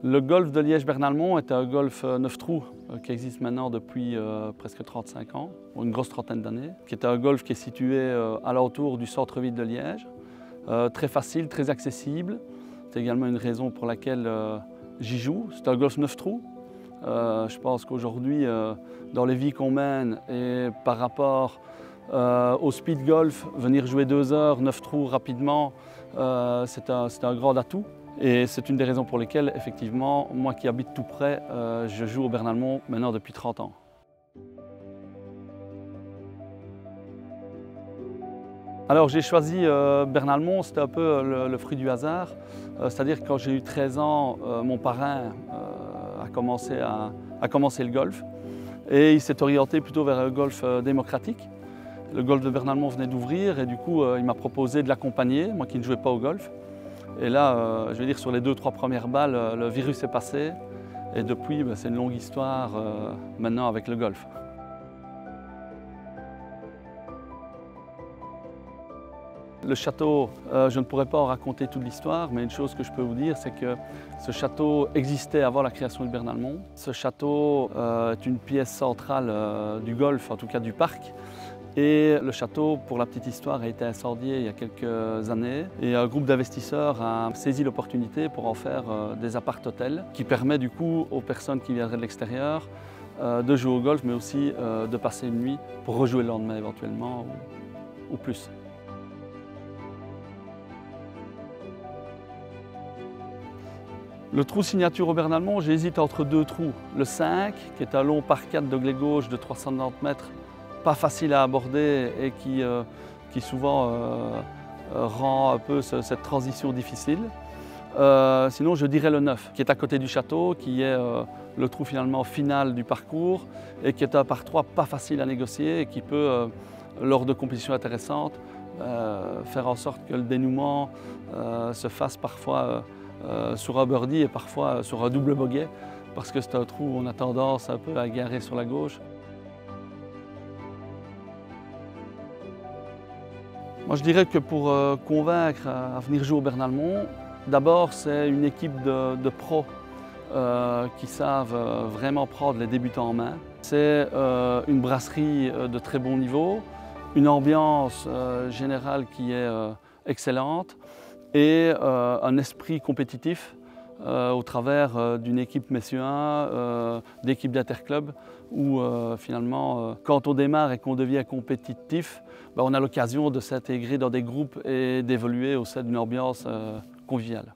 Le golf de Liège-Bernalmont est un golf 9 trous qui existe maintenant depuis presque 35 ans, ou une grosse trentaine d'années, qui est un golf qui est situé à l'entour du centre-ville de Liège. Très facile, très accessible. C'est également une raison pour laquelle j'y joue. C'est un golf 9 trous. Je pense qu'aujourd'hui, dans les vies qu'on mène et par rapport au speed golf, venir jouer 2 heures, 9 trous rapidement, c'est un grand atout. Et c'est une des raisons pour lesquelles, effectivement, moi qui habite tout près, je joue au Bernalmont maintenant depuis 30 ans. Alors j'ai choisi Bernalmont, c'était un peu le fruit du hasard. C'est-à-dire que quand j'ai eu 13 ans, mon parrain a commencé le golf. Et il s'est orienté plutôt vers un golf démocratique. Le golf de Bernalmont venait d'ouvrir et du coup, il m'a proposé de l'accompagner, moi qui ne jouais pas au golf. Et là, je vais dire, sur les 2-3 premières balles, le virus est passé. Et depuis, c'est une longue histoire maintenant avec le golf. Le château, je ne pourrais pas en raconter toute l'histoire, mais une chose que je peux vous dire, c'est que ce château existait avant la création du Bernalmont. Ce château est une pièce centrale du golf, en tout cas du parc. Et le château, pour la petite histoire, a été incendié il y a quelques années. Et un groupe d'investisseurs a saisi l'opportunité pour en faire des appart-hôtels qui permet du coup aux personnes qui viendraient de l'extérieur de jouer au golf, mais aussi de passer une nuit pour rejouer le lendemain éventuellement ou plus. Le trou signature au Bernalmont, j'hésite entre 2 trous. Le 5, qui est un long par 4 de glais gauche de 390 mètres, pas facile à aborder et qui souvent rend un peu cette transition difficile. Sinon, je dirais le 9, qui est à côté du château, qui est le trou finalement final du parcours et qui est un par 3 pas facile à négocier et qui peut, lors de compétitions intéressantes, faire en sorte que le dénouement se fasse parfois sur un birdie et parfois sur un double bogey, parce que c'est un trou où on a tendance un peu à garer sur la gauche. Moi, je dirais que pour convaincre à venir jouer au Bernalmont, d'abord, c'est une équipe de pros qui savent vraiment prendre les débutants en main. C'est une brasserie de très bon niveau, une ambiance générale qui est excellente et un esprit compétitif au travers d'une équipe messieurs 1, d'équipe d'interclub, où finalement, quand on démarre et qu'on devient compétitif, on a l'occasion de s'intégrer dans des groupes et d'évoluer au sein d'une ambiance conviviale.